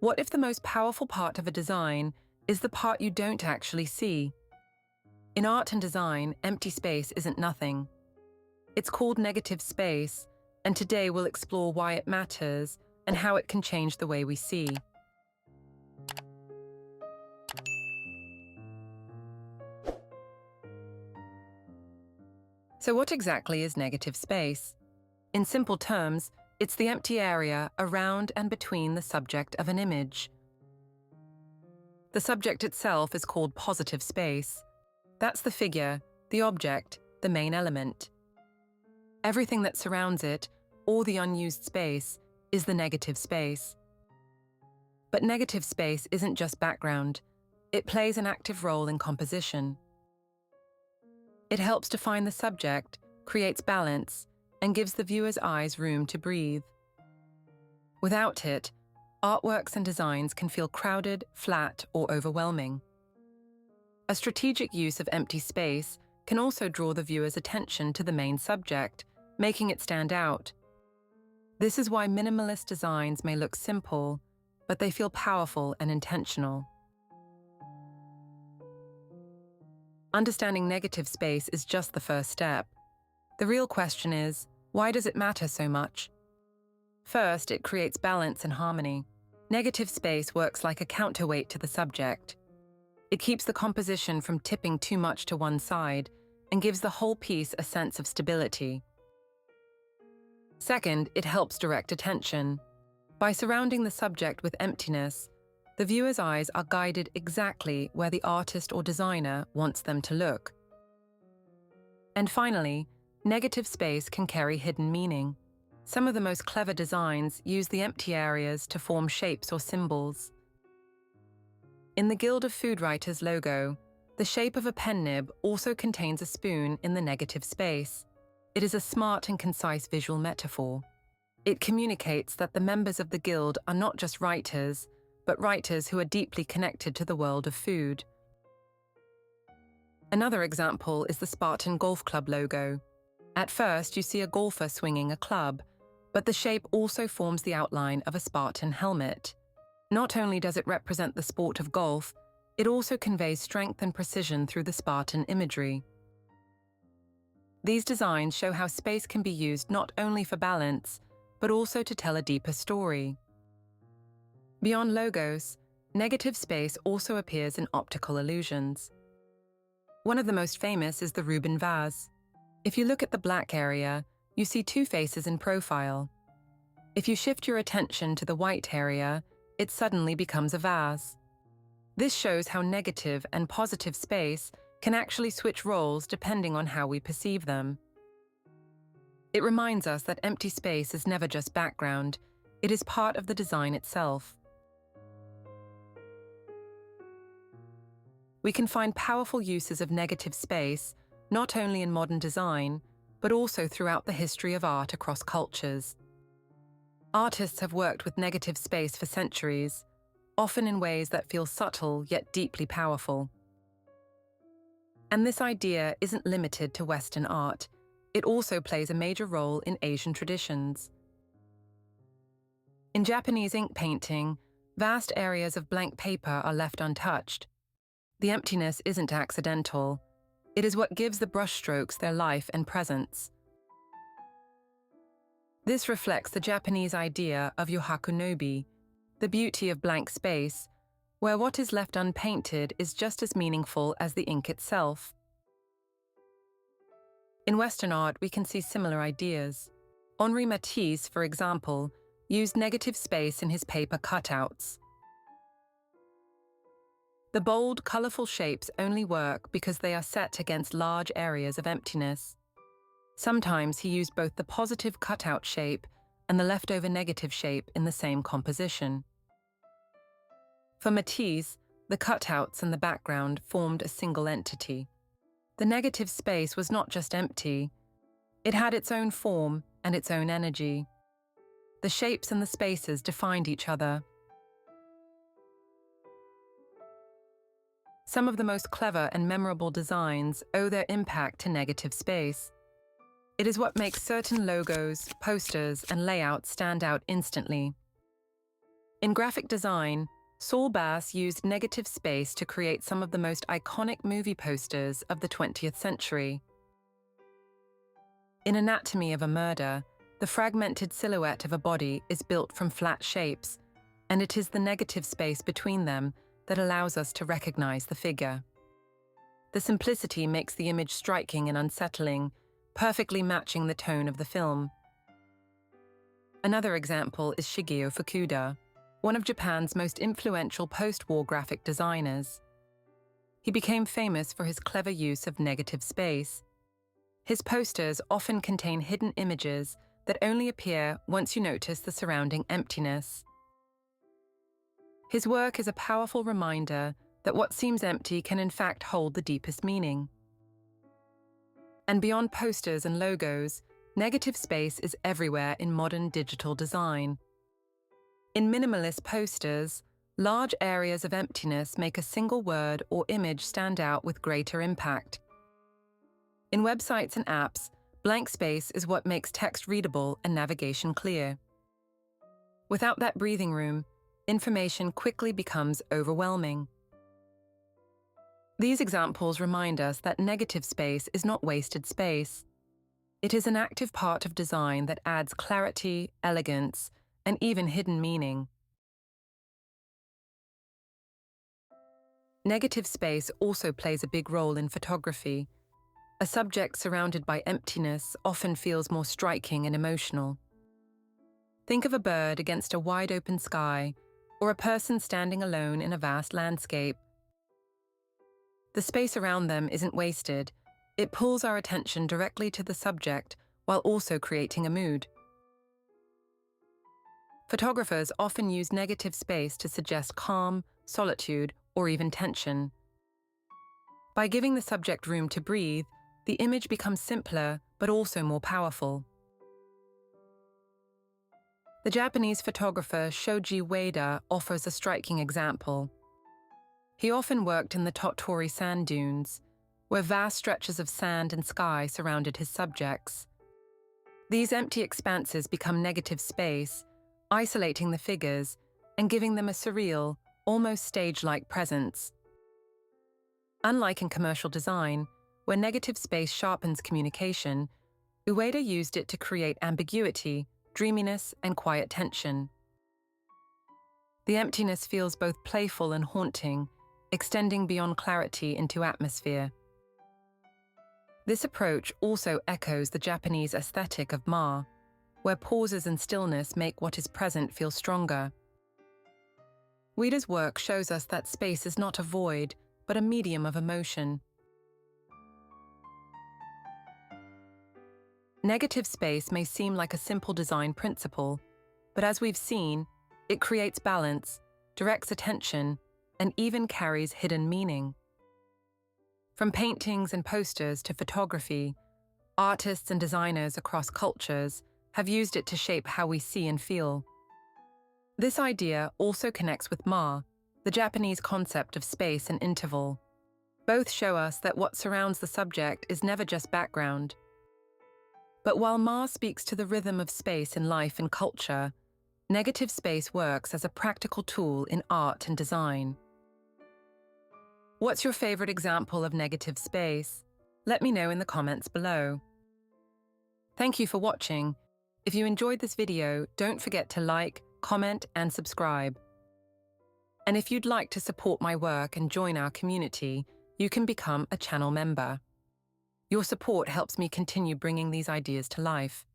What if the most powerful part of a design is the part you don't actually see? In art and design, empty space isn't nothing. It's called negative space, and today we'll explore why it matters and how it can change the way we see. So what exactly is negative space? In simple terms, it's the empty area around and between the subject of an image. The subject itself is called positive space. That's the figure, the object, the main element. Everything that surrounds it, or the unused space, is the negative space. But negative space isn't just background. It plays an active role in composition. It helps define the subject, creates balance, and gives the viewer's eyes room to breathe. Without it, artworks and designs can feel crowded, flat, or overwhelming. A strategic use of empty space can also draw the viewer's attention to the main subject, making it stand out. This is why minimalist designs may look simple, but they feel powerful and intentional. Understanding negative space is just the first step. The real question is, why does it matter so much? First, it creates balance and harmony. Negative space works like a counterweight to the subject. It keeps the composition from tipping too much to one side and gives the whole piece a sense of stability. Second, it helps direct attention. By surrounding the subject with emptiness, the viewer's eyes are guided exactly where the artist or designer wants them to look. And finally, negative space can carry hidden meaning. Some of the most clever designs use the empty areas to form shapes or symbols. In the Guild of Food Writers logo, the shape of a pen nib also contains a spoon in the negative space. It is a smart and concise visual metaphor. It communicates that the members of the guild are not just writers, but writers who are deeply connected to the world of food. Another example is the Spartan Golf Club logo. At first, you see a golfer swinging a club, but the shape also forms the outline of a Spartan helmet. Not only does it represent the sport of golf, it also conveys strength and precision through the Spartan imagery. These designs show how space can be used not only for balance, but also to tell a deeper story. Beyond logos, negative space also appears in optical illusions. One of the most famous is the Rubin vase. If you look at the black area, you see two faces in profile. If you shift your attention to the white area, it suddenly becomes a vase. This shows how negative and positive space can actually switch roles depending on how we perceive them. It reminds us that empty space is never just background, it is part of the design itself. We can find powerful uses of negative space, not only in modern design, but also throughout the history of art across cultures. Artists have worked with negative space for centuries, often in ways that feel subtle yet deeply powerful. And this idea isn't limited to Western art. It also plays a major role in Asian traditions. In Japanese ink painting, vast areas of blank paper are left untouched. The emptiness isn't accidental. It is what gives the brushstrokes their life and presence. This reflects the Japanese idea of yohakunobi, the beauty of blank space, where what is left unpainted is just as meaningful as the ink itself. In Western art, we can see similar ideas. Henri Matisse, for example, used negative space in his paper cutouts. The bold, colourful shapes only work because they are set against large areas of emptiness. Sometimes he used both the positive cutout shape and the leftover negative shape in the same composition. For Matisse, the cutouts and the background formed a single entity. The negative space was not just empty, it had its own form and its own energy. The shapes and the spaces defined each other. Some of the most clever and memorable designs owe their impact to negative space. It is what makes certain logos, posters, and layouts stand out instantly. In graphic design, Saul Bass used negative space to create some of the most iconic movie posters of the 20th century. In Anatomy of a Murder, the fragmented silhouette of a body is built from flat shapes, and it is the negative space between them that allows us to recognize the figure. The simplicity makes the image striking and unsettling, perfectly matching the tone of the film. Another example is Shigeo Fukuda, one of Japan's most influential post-war graphic designers. He became famous for his clever use of negative space. His posters often contain hidden images that only appear once you notice the surrounding emptiness. His work is a powerful reminder that what seems empty can in fact hold the deepest meaning. And beyond posters and logos, negative space is everywhere in modern digital design. In minimalist posters, large areas of emptiness make a single word or image stand out with greater impact. In websites and apps, blank space is what makes text readable and navigation clear. Without that breathing room, information quickly becomes overwhelming. These examples remind us that negative space is not wasted space. It is an active part of design that adds clarity, elegance, and even hidden meaning. Negative space also plays a big role in photography. A subject surrounded by emptiness often feels more striking and emotional. Think of a bird against a wide-open sky, or a person standing alone in a vast landscape. The space around them isn't wasted. It pulls our attention directly to the subject while also creating a mood. Photographers often use negative space to suggest calm, solitude, or even tension. By giving the subject room to breathe, the image becomes simpler but also more powerful. The Japanese photographer Shoji Ueda offers a striking example. He often worked in the Tottori sand dunes, where vast stretches of sand and sky surrounded his subjects. These empty expanses become negative space, isolating the figures and giving them a surreal, almost stage-like presence. Unlike in commercial design, where negative space sharpens communication, Ueda used it to create ambiguity, dreaminess, and quiet tension. The emptiness feels both playful and haunting, extending beyond clarity into atmosphere. This approach also echoes the Japanese aesthetic of Ma, where pauses and stillness make what is present feel stronger. Ueda's work shows us that space is not a void, but a medium of emotion. Negative space may seem like a simple design principle, but as we've seen, it creates balance, directs attention, and even carries hidden meaning. From paintings and posters to photography, artists and designers across cultures have used it to shape how we see and feel. This idea also connects with Ma, the Japanese concept of space and interval. Both show us that what surrounds the subject is never just background. But while Ma speaks to the rhythm of space in life and culture, negative space works as a practical tool in art and design. What's your favorite example of negative space? Let me know in the comments below. Thank you for watching. If you enjoyed this video, don't forget to like, comment, and subscribe. And if you'd like to support my work and join our community, you can become a channel member. Your support helps me continue bringing these ideas to life.